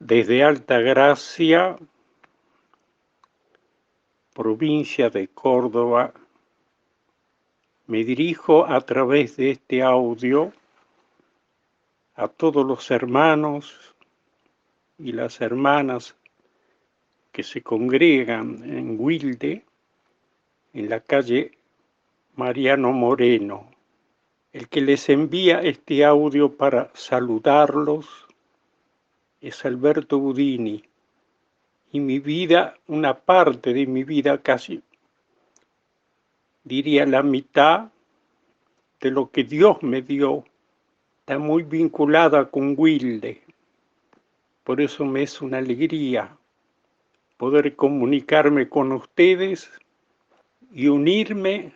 Desde Altagracia, provincia de Córdoba, me dirijo a través de este audio a todos los hermanos y las hermanas que se congregan en Wilde, en la calle Mariano Moreno. El que les envía este audio para saludarlos es Alberto Budini, y mi vida, una parte de mi vida, casi diría la mitad de lo que Dios me dio, está muy vinculada con Wilde. Por eso me es una alegría poder comunicarme con ustedes y unirme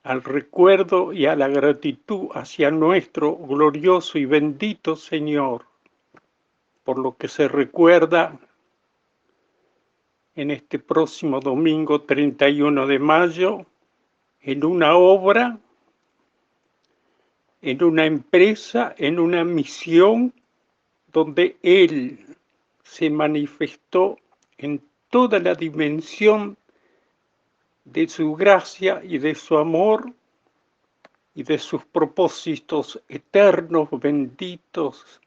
al recuerdo y a la gratitud hacia nuestro glorioso y bendito Señor, por lo que se recuerda en este próximo domingo 31 de mayo, en una obra, en una empresa, en una misión, donde Él se manifestó en toda la dimensión de su gracia y de su amor y de sus propósitos eternos, benditos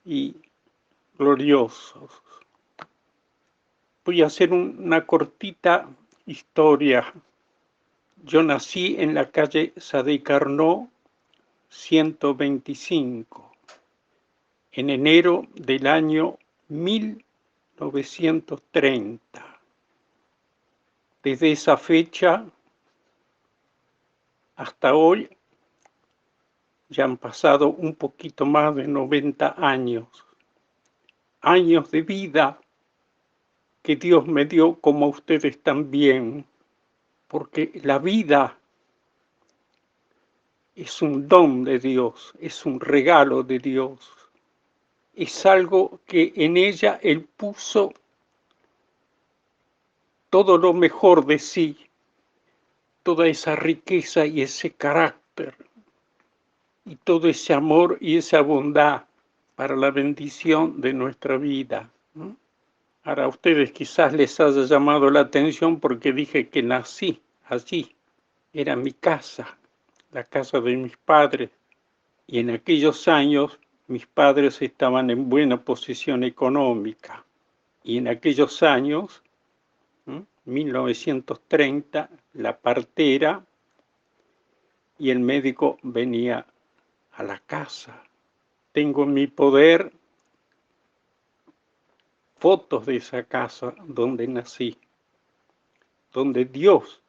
y gloriosos. Voy a hacer una cortita historia. Yo nací en la calle Sade Carnot 125, en enero del año 1930. Desde esa fecha hasta hoy ya han pasado un poquito más de 90 años de vida que Dios me dio, como a ustedes también, porque la vida es un don de Dios, es un regalo de Dios, es algo que en ella Él puso todo lo mejor de sí, toda esa riqueza y ese carácter, y todo ese amor y esa bondad para la bendición de nuestra vida. Ahora a ustedes quizás les haya llamado la atención porque dije que nací allí, era mi casa, la casa de mis padres, y en aquellos años mis padres estaban en buena posición económica, y en aquellos años, 1930, la partera y el médico venía a la casa. Tengo en mi poder fotos de esa casa donde nací, donde Dios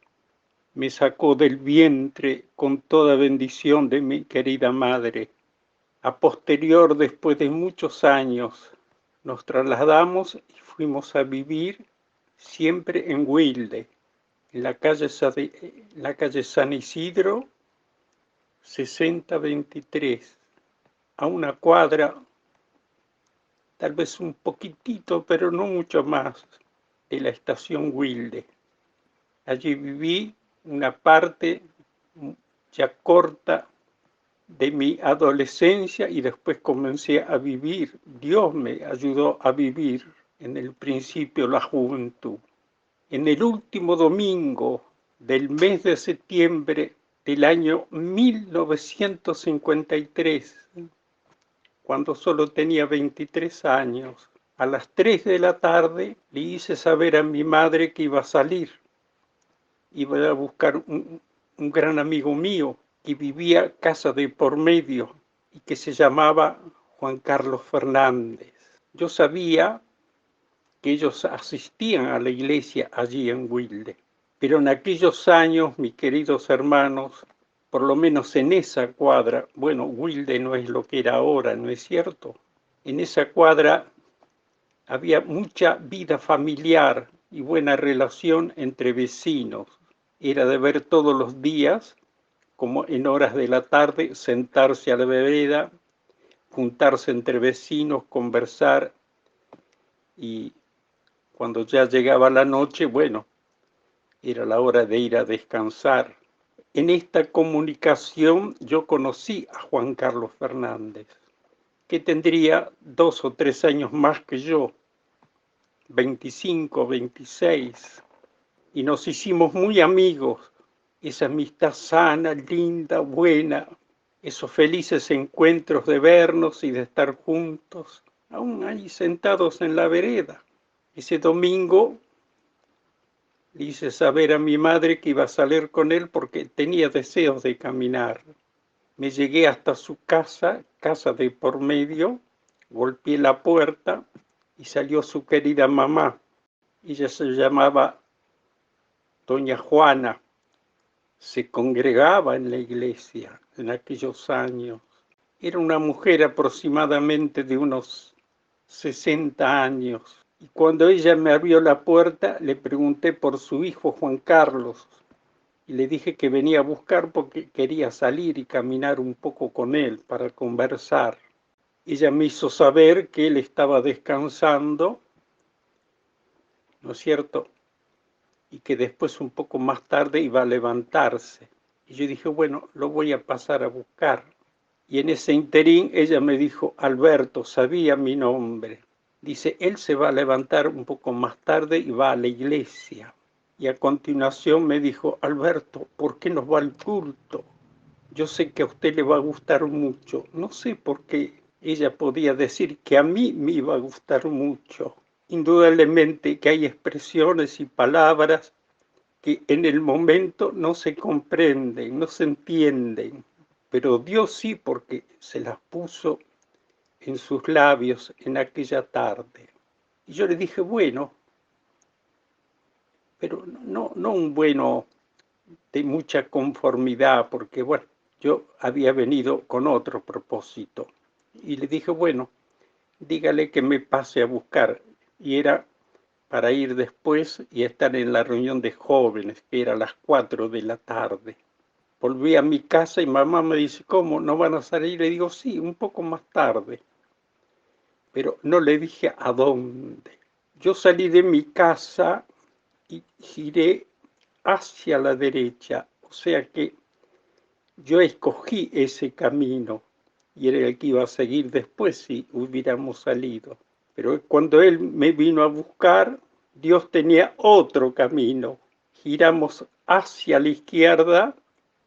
me sacó del vientre con toda bendición de mi querida madre. A posterior, después de muchos años, nos trasladamos y fuimos a vivir siempre en Wilde, en la calle San Isidro 6023, a una cuadra, tal vez un poquitito, pero no mucho más, de la estación Wilde. Allí viví una parte ya corta de mi adolescencia y después comencé a vivir. Dios me ayudó a vivir en el principio la juventud. En el último domingo del mes de septiembre del año 1953, cuando solo tenía 23 años, a las 3 de la tarde le hice saber a mi madre que iba a salir. Iba a buscar un gran amigo mío que vivía casa de por medio y que se llamaba Juan Carlos Fernández. Yo sabía que ellos asistían a la iglesia allí en Wilde, pero en aquellos años, mis queridos hermanos, por lo menos en esa cuadra, bueno, Wilde no es lo que era ahora, ¿no es cierto? En esa cuadra había mucha vida familiar y buena relación entre vecinos. Era de ver todos los días, como en horas de la tarde, sentarse a la vereda, juntarse entre vecinos, conversar, y cuando ya llegaba la noche, bueno, era la hora de ir a descansar. En esta comunicación yo conocí a Juan Carlos Fernández. que tendría 2 o 3 años más que yo, 25, 26, y nos hicimos muy amigos. Esa amistad sana, linda, buena, esos felices encuentros de vernos y de estar juntos, aún ahí sentados en la vereda. Ese domingo le hice saber a mi madre que iba a salir con él porque tenía deseos de caminar. Me llegué hasta su casa, casa de por medio, golpeé la puerta y salió su querida mamá. Ella se llamaba Doña Juana. Se congregaba en la iglesia en aquellos años. Era una mujer aproximadamente de unos 60 años. Y cuando ella me abrió la puerta, le pregunté por su hijo Juan Carlos. Y le dije que venía a buscar porque quería salir y caminar un poco con él para conversar. Ella me hizo saber que él estaba descansando, ¿no es cierto? Y que después un poco más tarde iba a levantarse. Y yo dije, bueno, lo voy a pasar a buscar. Y en ese interín ella me dijo, Alberto, sabía mi nombre. Dice, él se va a levantar un poco más tarde y va a la iglesia. Y a continuación me dijo, Alberto, ¿por qué no va al culto? Yo sé que a usted le va a gustar mucho. No sé por qué ella podía decir que a mí me iba a gustar mucho. Indudablemente que hay expresiones y palabras que en el momento no se comprenden, no se entienden, pero Dios sí, porque se las puso en sus labios en aquella tarde. Y yo le dije, bueno, pero no un bueno de mucha conformidad, porque bueno, yo había venido con otro propósito. Y le dije, bueno, dígale que me pase a buscar. Y era para ir después y estar en la reunión de jóvenes, que era a las 4 de la tarde. Volví a mi casa y mamá me dice, ¿cómo? ¿No van a salir? Le digo, sí, un poco más tarde. Pero no le dije a dónde. Yo salí de mi casa y giré hacia la derecha, o sea que yo escogí ese camino y era el que iba a seguir después si hubiéramos salido. Pero cuando él me vino a buscar, Dios tenía otro camino. Giramos hacia la izquierda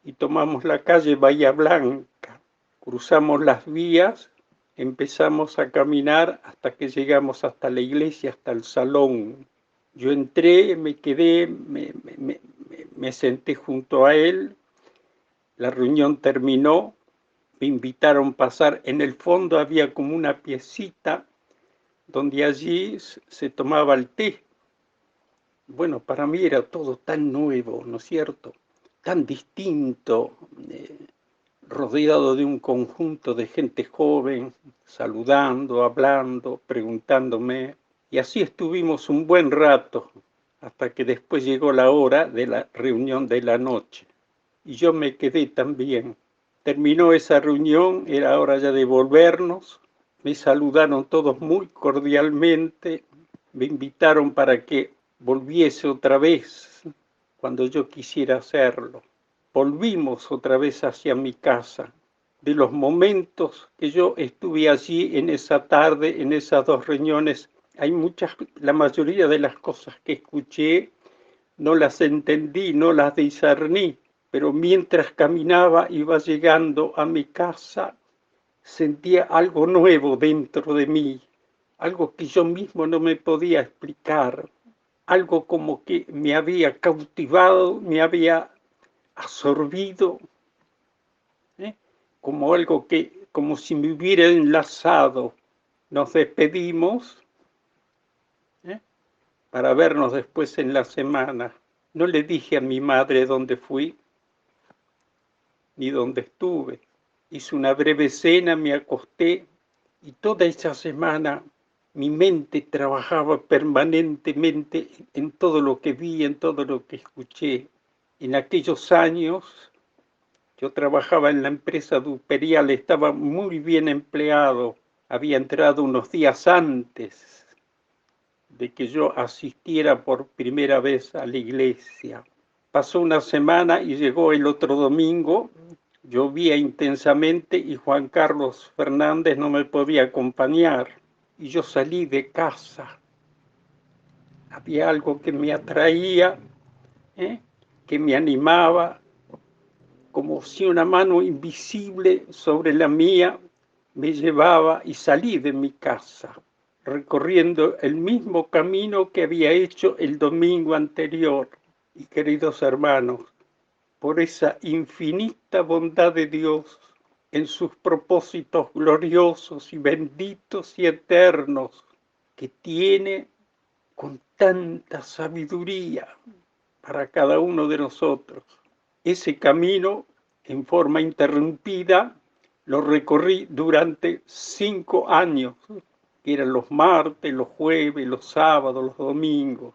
y tomamos la calle Bahía Blanca. Cruzamos las vías, empezamos a caminar hasta que llegamos hasta la iglesia, hasta el salón. Yo entré, me quedé, me senté junto a él. La reunión terminó, me invitaron a pasar. En el fondo había como una piecita donde allí se tomaba el té. Bueno, para mí era todo tan nuevo, ¿no es cierto? Tan distinto, rodeado de un conjunto de gente joven, saludando, hablando, preguntándome. Y así estuvimos un buen rato, hasta que después llegó la hora de la reunión de la noche. Y yo me quedé también. Terminó esa reunión, era hora ya de volvernos. Me saludaron todos muy cordialmente, me invitaron para que volviese otra vez cuando yo quisiera hacerlo. Volvimos otra vez hacia mi casa. De los momentos que yo estuve allí en esa tarde, en esas 2 reuniones, hay muchas, la mayoría de las cosas que escuché no las entendí, no las discerní, pero mientras caminaba, iba llegando a mi casa, sentía algo nuevo dentro de mí, algo que yo mismo no me podía explicar, algo como que me había cautivado, me había absorbido, ¿eh? Como algo que, como si me hubiera enlazado. Nos despedimos, ¿eh? Para vernos después en la semana. No le dije a mi madre dónde fui ni dónde estuve. Hice una breve cena, me acosté y toda esa semana mi mente trabajaba permanentemente en todo lo que vi, en todo lo que escuché. En aquellos años yo trabajaba en la empresa Duperial, estaba muy bien empleado, había entrado unos días antes de que yo asistiera por primera vez a la iglesia. Pasó una semana y llegó el otro domingo Llovía intensamente y Juan Carlos Fernández no me podía acompañar. Y yo salí de casa. Había algo que me atraía, que me animaba, como si una mano invisible sobre la mía me llevaba, y salí de mi casa, recorriendo el mismo camino que había hecho el domingo anterior. Y queridos hermanos, por esa infinita bondad de Dios, en sus propósitos gloriosos y benditos y eternos, que tiene con tanta sabiduría para cada uno de nosotros. Ese camino, en forma interrumpida, lo recorrí durante 5 años, que eran los martes, los jueves, los sábados, los domingos.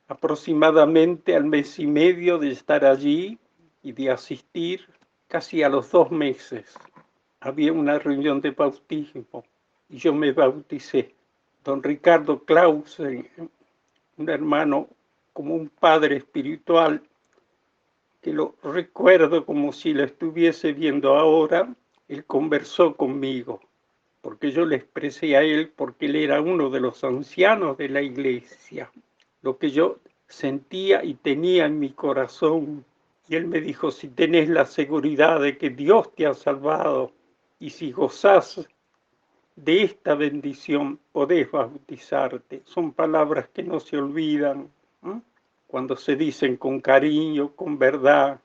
Aproximadamente al mes y medio de estar allí y de asistir, casi a los 2 meses, había una reunión de bautismo y yo me bauticé. Don Ricardo Clausen, un hermano como un padre espiritual, que lo recuerdo como si lo estuviese viendo ahora, él conversó conmigo, porque yo le expresé a él, porque él era uno de los ancianos de la iglesia, lo que yo sentía y tenía en mi corazón. Y él me dijo: si tenés la seguridad de que Dios te ha salvado y si gozás de esta bendición, podés bautizarte. Son palabras que no se olvidan, ¿eh? Cuando se dicen con cariño, con verdad,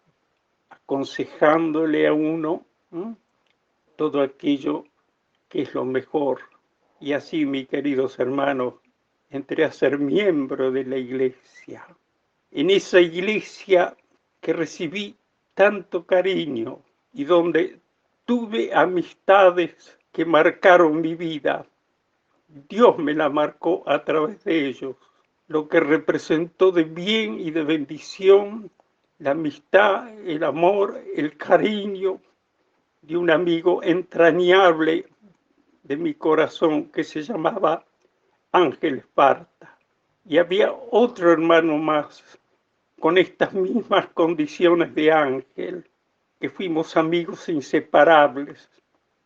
aconsejándole a uno, ¿eh?, todo aquello que es lo mejor. Y así, mis queridos hermanos, entré a ser miembro de la iglesia. En esa iglesia que recibí tanto cariño y donde tuve amistades que marcaron mi vida. Dios me la marcó a través de ellos, lo que representó de bien y de bendición, la amistad, el amor, el cariño de un amigo entrañable de mi corazón que se llamaba Ángel Esparta. Y había otro hermano más con estas mismas condiciones de Ángel, que fuimos amigos inseparables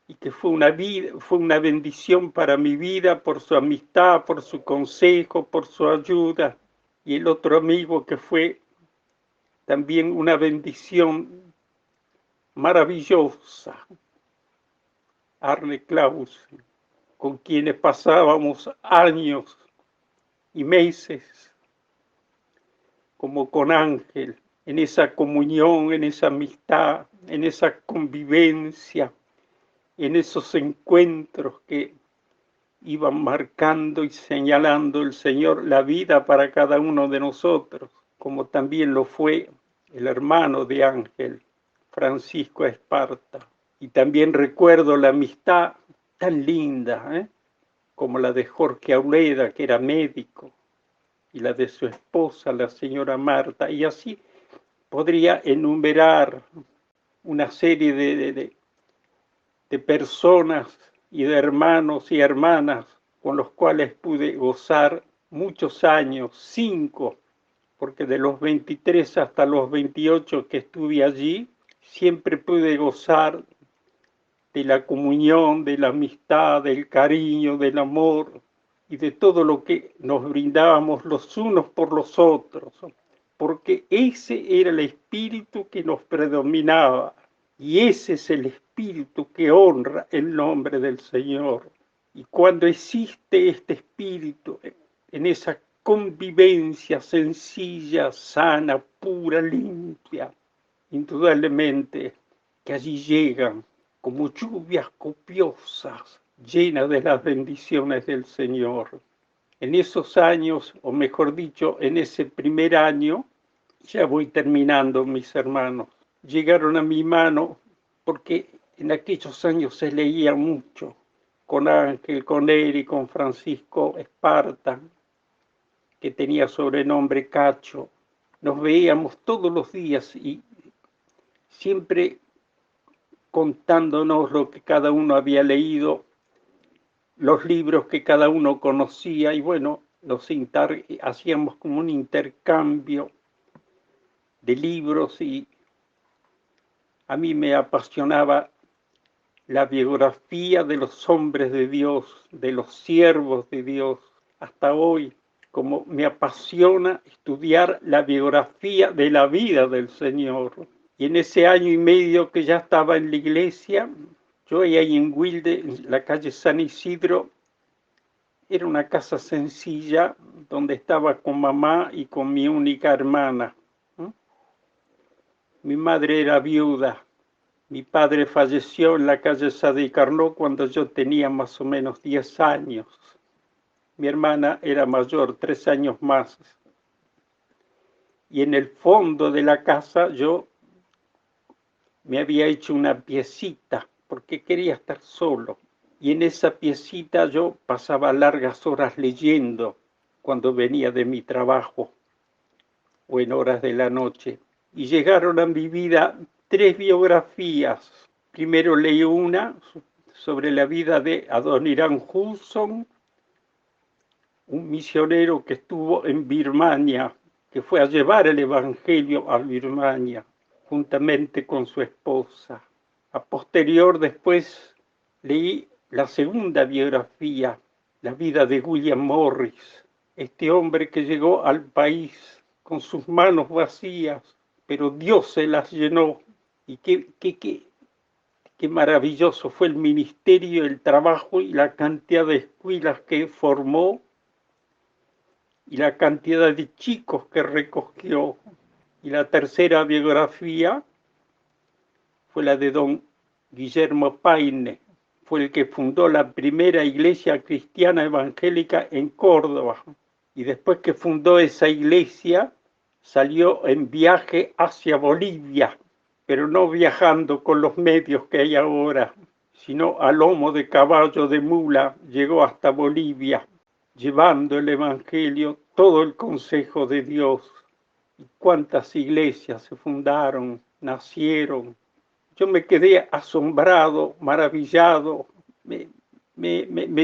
y que fue una bendición para mi vida por su amistad, por su consejo, por su ayuda. Y el otro amigo que fue también una bendición maravillosa, Arne Clausen, con quienes pasábamos años y meses, como con Ángel, en esa comunión, en esa amistad, en esa convivencia, en esos encuentros que iban marcando y señalando el Señor la vida para cada uno de nosotros, como también lo fue el hermano de Ángel, Francisco Esparta. Y también recuerdo la amistad tan linda, como la de Jorge Auleda, que era médico, y la de su esposa, la señora Marta, y así podría enumerar una serie de personas y de hermanos y hermanas con los cuales pude gozar muchos años, 5, porque de los 23 hasta los 28 que estuve allí, siempre pude gozar de la comunión, de la amistad, del cariño, del amor y de todo lo que nos brindábamos los unos por los otros, porque ese era el espíritu que nos predominaba. Y ese es el espíritu que honra el nombre del Señor. Y cuando existe este espíritu en esa convivencia sencilla, sana, pura, limpia, indudablemente que allí llegan como lluvias copiosas, llenas de las bendiciones del Señor. En esos años, o mejor dicho, en ese primer año, ya voy terminando, mis hermanos, llegaron a mi mano, porque en aquellos años se leía mucho, con Ángel, con él y con Francisco Esparta, que tenía sobrenombre Cacho. Nos veíamos todos los días y siempre contándonos lo que cada uno había leído, los libros que cada uno conocía, y bueno, hacíamos como un intercambio de libros y A mí me apasionaba la biografía de los hombres de Dios, de los siervos de Dios, hasta hoy, como me apasiona estudiar la biografía de la vida del Señor. Y en ese año y medio que ya estaba en la iglesia, yo ahí en Wilde, en la calle San Isidro, era una casa sencilla donde estaba con mamá y con mi única hermana. Mi madre era viuda. Mi padre falleció en la calle Sade Carnot cuando yo tenía más o menos 10 años. Mi hermana era mayor, 3 años más. Y en el fondo de la casa yo me había hecho una piecita porque quería estar solo. Y en esa piecita yo pasaba largas horas leyendo cuando venía de mi trabajo o en horas de la noche. Y llegaron a mi vida 3 biografías. Primero leí una sobre la vida de Adoniram Judson, un misionero que estuvo en Birmania, que fue a llevar el Evangelio a Birmania, juntamente con su esposa. A posterior, después, leí la segunda biografía, la vida de William Morris, este hombre que llegó al país con sus manos vacías, pero Dios se las llenó. Y qué maravilloso fue el ministerio, el trabajo y la cantidad de escuelas que formó y la cantidad de chicos que recogió. Y la tercera biografía fue la de don Guillermo Paine, fue el que fundó la primera iglesia cristiana evangélica en Córdoba. Y después que fundó esa iglesia, salió en viaje hacia Bolivia, pero no viajando con los medios que hay ahora, sino a lomo de caballo de mula, llegó hasta Bolivia, llevando el Evangelio, todo el consejo de Dios. Y cuántas iglesias se fundaron, nacieron. Yo me quedé asombrado, maravillado. Me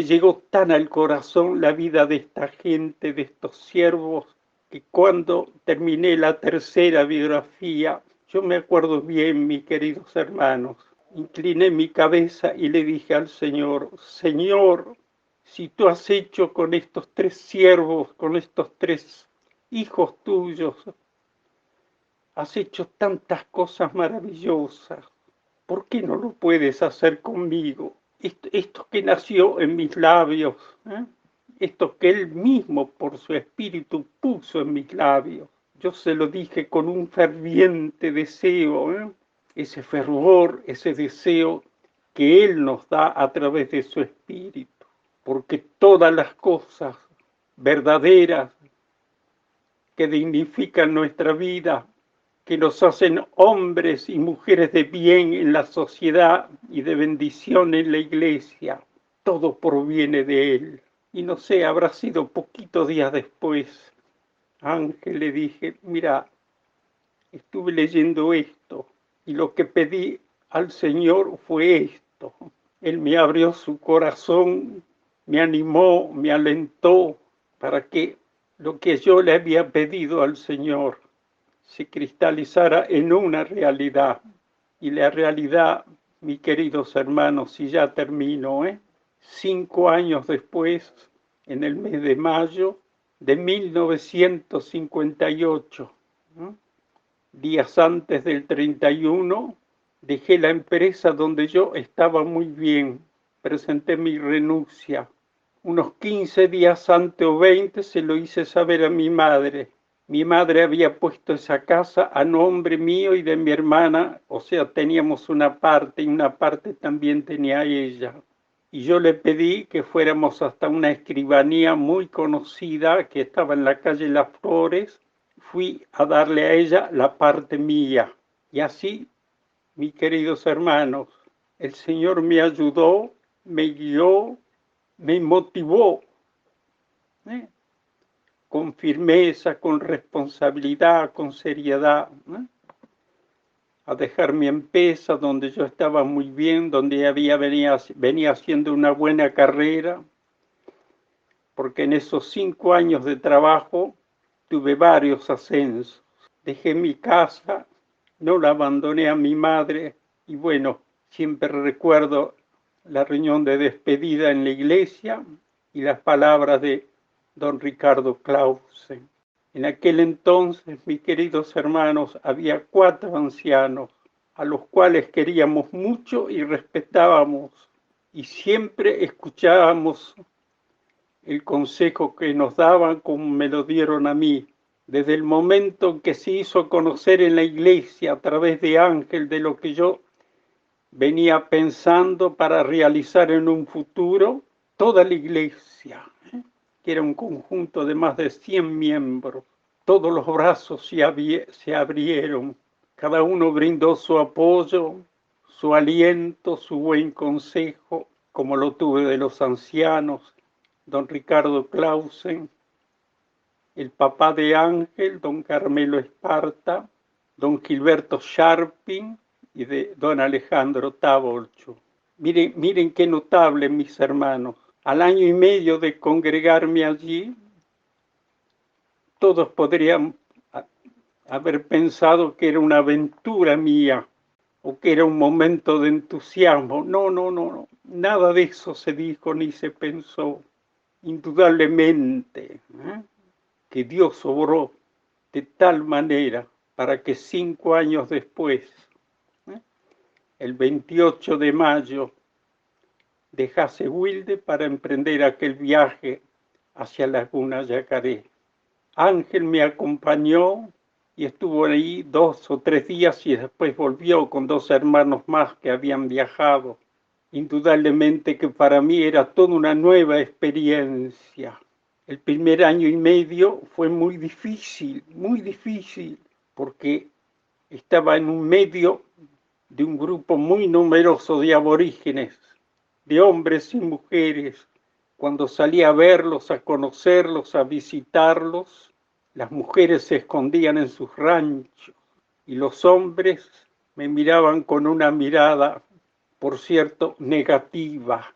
llegó tan al corazón la vida de esta gente, de estos siervos, que cuando terminé la tercera biografía, yo me acuerdo bien, mis queridos hermanos, incliné mi cabeza y le dije al Señor, Señor, si tú has hecho con estos 3 siervos, con estos 3 hijos tuyos, has hecho tantas cosas maravillosas, ¿por qué no lo puedes hacer conmigo? Esto que nació en mis labios, esto que Él mismo por su espíritu puso en mis labios. Yo se lo dije con un ferviente deseo, ese fervor, ese deseo que Él nos da a través de su espíritu, porque todas las cosas verdaderas que dignifican nuestra vida, que nos hacen hombres y mujeres de bien en la sociedad y de bendición en la iglesia, todo proviene de Él. Y no sé, habrá sido poquitos días después, Ángel, le dije, mira, estuve leyendo esto y lo que pedí al Señor fue esto. Él me abrió su corazón, me animó, me alentó para que lo que yo le había pedido al Señor se cristalizara en una realidad. Y la realidad, mis queridos hermanos, y ya termino, 5 años después, en el mes de mayo de 1958, días antes del 31, dejé la empresa donde yo estaba muy bien, presenté mi renuncia. Unos 15 días antes o 20 se lo hice saber a mi madre. Mi madre había puesto esa casa a nombre mío y de mi hermana, o sea, teníamos una parte y una parte también tenía ella. Y yo le pedí que fuéramos hasta una escribanía muy conocida que estaba en la calle Las Flores. Fui a darle a ella la parte mía. Y así, mis queridos hermanos, el Señor me ayudó, me guió, me motivó, con firmeza, con responsabilidad, con seriedad, a dejar mi empresa donde yo estaba muy bien, donde venía haciendo una buena carrera, porque en esos 5 años de trabajo tuve varios ascensos. Dejé mi casa, no la abandoné a mi madre y bueno, siempre recuerdo la reunión de despedida en la iglesia y las palabras de don Ricardo Clausen. En aquel entonces, mis queridos hermanos, había 4 ancianos a los cuales queríamos mucho y respetábamos, y siempre escuchábamos el consejo que nos daban como me lo dieron a mí. Desde el momento en que se hizo conocer en la iglesia a través de Ángel de lo que yo venía pensando para realizar en un futuro, toda la iglesia, que era un conjunto de más de 100 miembros, todos los brazos se abrieron, cada uno brindó su apoyo, su aliento, su buen consejo, como lo tuve de los ancianos, don Ricardo Clausen, el papá de Ángel, don Carmelo Esparta, don Gilberto Sharping y de don Alejandro Tabolcho. Miren qué notable, mis hermanos. Al año y medio de congregarme allí, todos podrían haber pensado que era una aventura mía o que era un momento de entusiasmo. No. Nada de eso se dijo ni se pensó. Indudablemente, que Dios obró de tal manera para que 5 años después, el 28 de mayo, dejase Wilde para emprender aquel viaje hacia Laguna Yacaré. Ángel me acompañó y estuvo ahí 2 o 3 días y después volvió con 2 hermanos más que habían viajado. Indudablemente que para mí era toda una nueva experiencia. El primer año y medio fue muy difícil, porque estaba en un medio de un grupo muy numeroso de aborígenes, de hombres y mujeres. Cuando salí a verlos, a conocerlos, a visitarlos, las mujeres se escondían en sus ranchos y los hombres me miraban con una mirada, por cierto, negativa.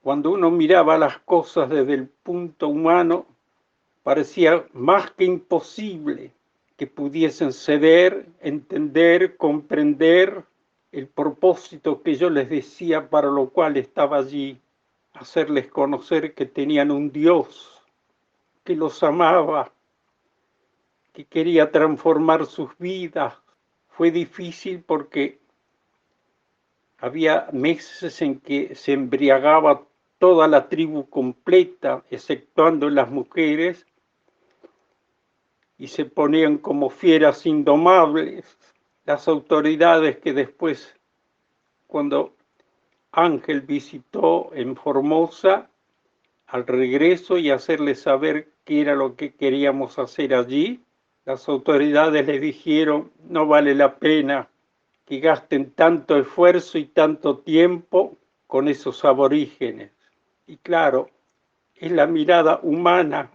Cuando uno miraba las cosas desde el punto humano, parecía más que imposible que pudiesen ceder, entender, comprender el propósito que yo les decía para lo cual estaba allí, hacerles conocer que tenían un Dios que los amaba, que quería transformar sus vidas. Fue difícil porque había meses en que se embriagaba toda la tribu completa, exceptuando las mujeres, y se ponían como fieras indomables. Las autoridades que después, cuando Ángel visitó en Formosa, al regreso y hacerle saber qué era lo que queríamos hacer allí, las autoridades le dijeron, no vale la pena que gasten tanto esfuerzo y tanto tiempo con esos aborígenes. Y claro, es la mirada humana,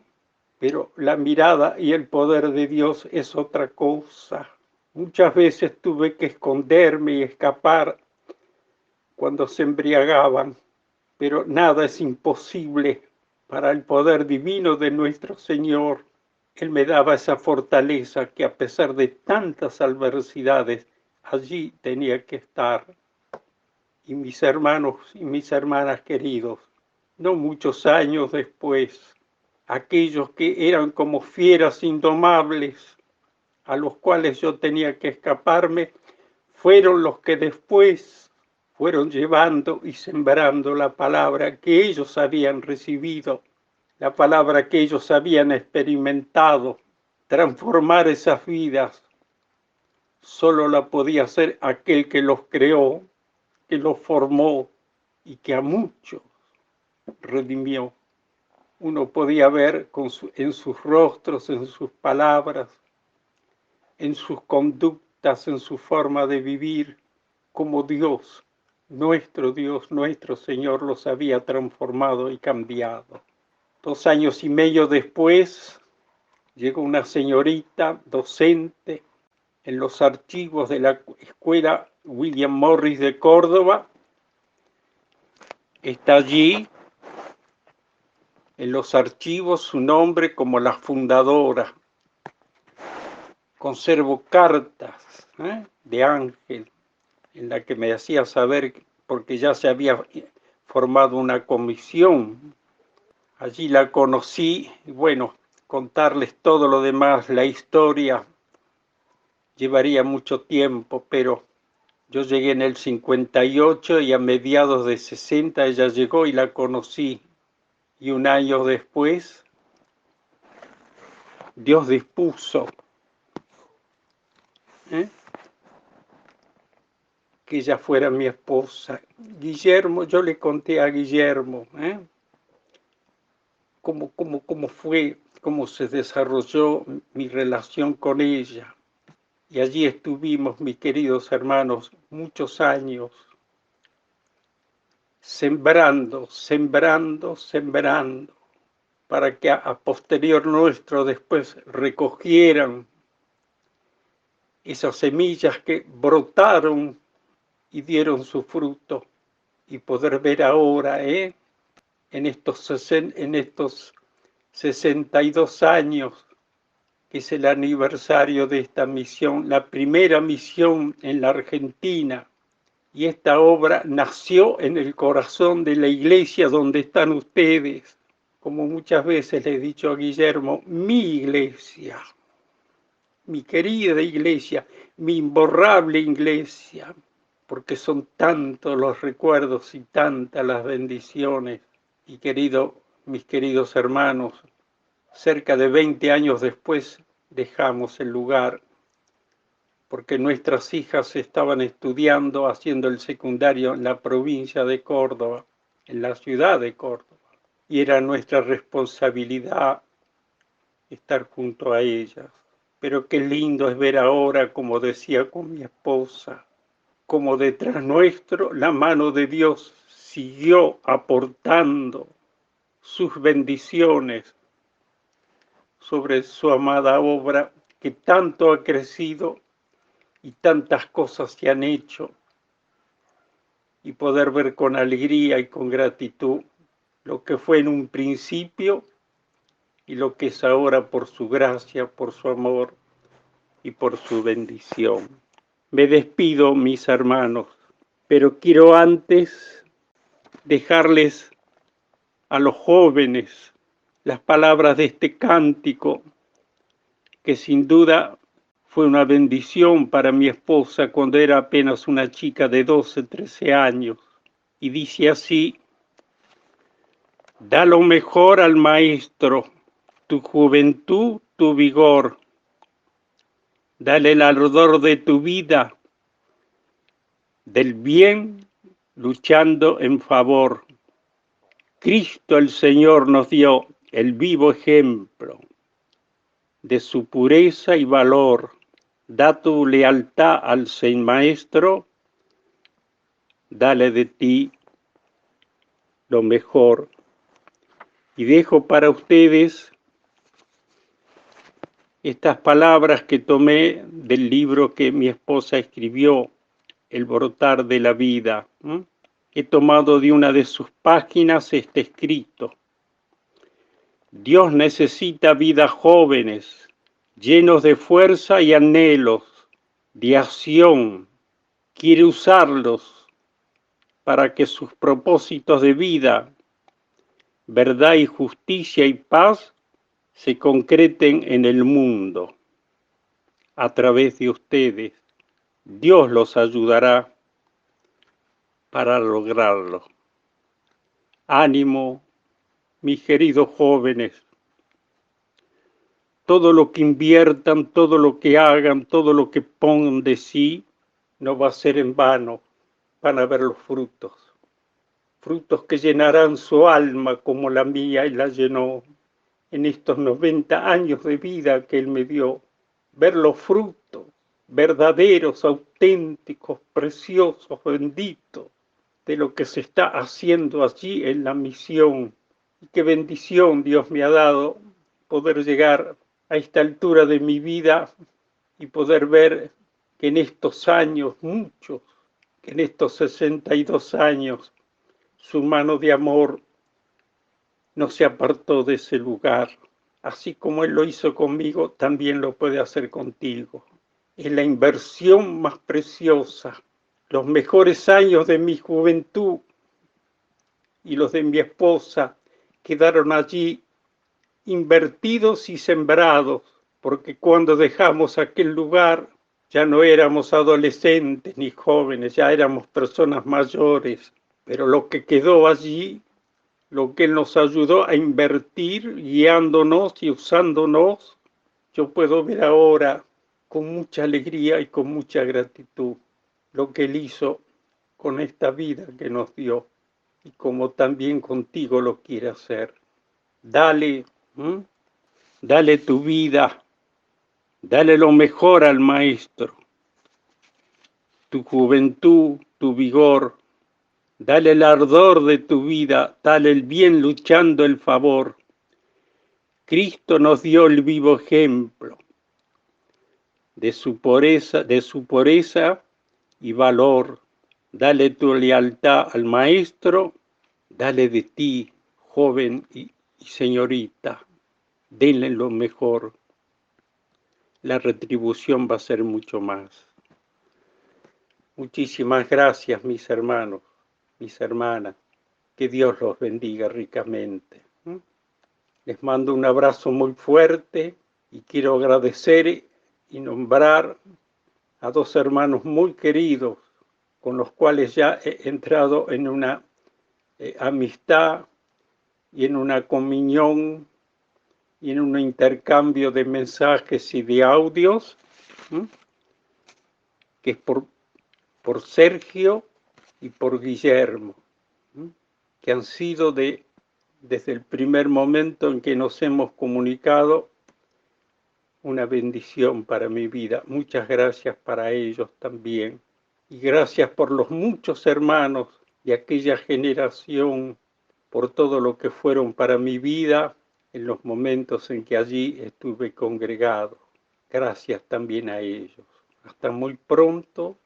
pero la mirada y el poder de Dios es otra cosa. Muchas veces tuve que esconderme y escapar cuando se embriagaban, pero nada es imposible para el poder divino de nuestro Señor. Él me daba esa fortaleza que a pesar de tantas adversidades, allí tenía que estar. Y mis hermanos y mis hermanas queridos, no muchos años después, aquellos que eran como fieras indomables, a los cuales yo tenía que escaparme, fueron los que después fueron llevando y sembrando la palabra que ellos habían recibido, la palabra que ellos habían experimentado. Transformar esas vidas solo la podía hacer aquel que los creó, que los formó y que a muchos redimió. Uno podía ver en sus rostros, en sus palabras, en sus conductas, en su forma de vivir, como Dios, nuestro Señor, los había transformado y cambiado. 2 años y medio después, llegó una señorita docente en los archivos de la escuela William Morris de Córdoba. Está allí, en los archivos, su nombre como la fundadora. Conservo cartas de Ángel, en la que me hacía saber, porque ya se había formado una comisión. Allí la conocí, y bueno, contarles todo lo demás, la historia, llevaría mucho tiempo, pero yo llegué en el 58 y a mediados de 60 ella llegó y la conocí. Y un año después, Dios dispuso que ella fuera mi esposa. Guillermo, yo le conté a Guillermo cómo fue, cómo se desarrolló mi relación con ella. Y allí estuvimos, mis queridos hermanos, muchos años, sembrando, para que a posterior nuestro después recogieran esas semillas que brotaron y dieron su fruto, y poder ver ahora, en estos 62 años, que es el aniversario de esta misión, la primera misión en la Argentina. Y esta obra nació en el corazón de la iglesia donde están ustedes. Como muchas veces le he dicho a Guillermo, mi iglesia, mi querida iglesia, mi imborrable iglesia, porque son tantos los recuerdos y tantas las bendiciones. Y mis queridos hermanos, cerca de 20 años después dejamos el lugar, porque nuestras hijas estaban estudiando, haciendo el secundario en la provincia de Córdoba, en la ciudad de Córdoba, y era nuestra responsabilidad estar junto a ellas. Pero qué lindo es ver ahora, como decía con mi esposa, como detrás nuestro la mano de Dios siguió aportando sus bendiciones sobre su amada obra, que tanto ha crecido y tantas cosas se han hecho, y poder ver con alegría y con gratitud lo que fue en un principio y lo que es ahora por su gracia, por su amor y por su bendición. Me despido, mis hermanos, pero quiero antes dejarles a los jóvenes las palabras de este cántico, que sin duda fue una bendición para mi esposa cuando era apenas una chica de 12, 13 años. Y dice así: da lo mejor al maestro, tu juventud, tu vigor. Dale el ardor de tu vida, del bien, luchando en favor. Cristo el Señor nos dio el vivo ejemplo de su pureza y valor. Da tu lealtad al Señor Maestro, dale de ti lo mejor. Y dejo para ustedes estas palabras que tomé del libro que mi esposa escribió, El brotar de la vida. He tomado de una de sus páginas este escrito: Dios necesita vidas jóvenes, llenos de fuerza y anhelos, de acción. Quiere usarlos para que sus propósitos de vida, verdad y justicia y paz se concreten en el mundo. A través de ustedes, Dios los ayudará para lograrlo. Ánimo, mis queridos jóvenes. Todo lo que inviertan, todo lo que hagan, todo lo que pongan de sí, no va a ser en vano. Van a ver los frutos. Frutos que llenarán su alma como la mía y la llenó en estos 90 años de vida que Él me dio. Ver los frutos verdaderos, auténticos, preciosos, benditos, de lo que se está haciendo allí en la misión. Y qué bendición Dios me ha dado poder llegar a esta altura de mi vida y poder ver que en estos años, muchos, que en estos 62 años, su mano de amor no se apartó de ese lugar. Así como Él lo hizo conmigo, también lo puede hacer contigo. es la inversión más preciosa. Los mejores años de mi juventud y los de mi esposa quedaron allí invertidos y sembrados, porque cuando dejamos aquel lugar ya no éramos adolescentes ni jóvenes, ya éramos personas mayores, pero lo que quedó allí, lo que Él nos ayudó a invertir, guiándonos y usándonos, yo puedo ver ahora con mucha alegría y con mucha gratitud lo que Él hizo con esta vida que nos dio y como también contigo lo quiere hacer. Dale, dale tu vida, dale lo mejor al Maestro, tu juventud, tu vigor, dale el ardor de tu vida, dale el bien luchando el favor. Cristo nos dio el vivo ejemplo de su pureza y valor. Dale tu lealtad al Maestro, dale de ti, joven y señorita, denle lo mejor. La retribución va a ser mucho más. Muchísimas gracias, mis hermanos, mis hermanas. Que Dios los bendiga ricamente. Les mando un abrazo muy fuerte y quiero agradecer y nombrar a dos hermanos muy queridos con los cuales ya he entrado en una amistad y en una comunión y en un intercambio de mensajes y de audios, que es por Sergio y por Guillermo, que han sido desde el primer momento en que nos hemos comunicado una bendición para mi vida. Muchas gracias para ellos también. Y gracias por los muchos hermanos de aquella generación, por todo lo que fueron para mi vida en los momentos en que allí estuve congregado. Gracias también a ellos. Hasta muy pronto.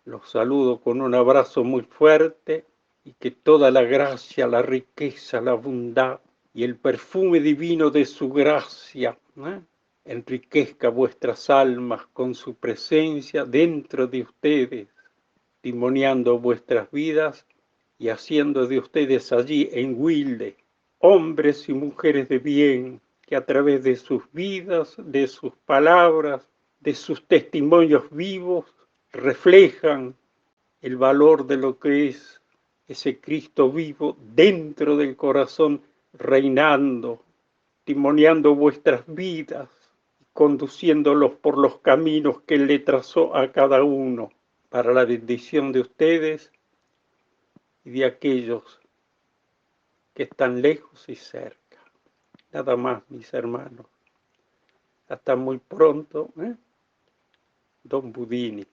Los saludo con un abrazo muy fuerte y que toda la gracia, la riqueza, la bondad y el perfume divino de su gracia enriquezca vuestras almas con su presencia dentro de ustedes, testimoniando vuestras vidas y haciendo de ustedes allí en Wilde hombres y mujeres de bien que a través de sus vidas, de sus palabras, de sus testimonios vivos, reflejan el valor de lo que es ese Cristo vivo dentro del corazón, reinando, testimoniando vuestras vidas, conduciéndolos por los caminos que Él le trazó a cada uno, para la bendición de ustedes y de aquellos que están lejos y cerca. Nada más, mis hermanos. Hasta muy pronto, Don Budini.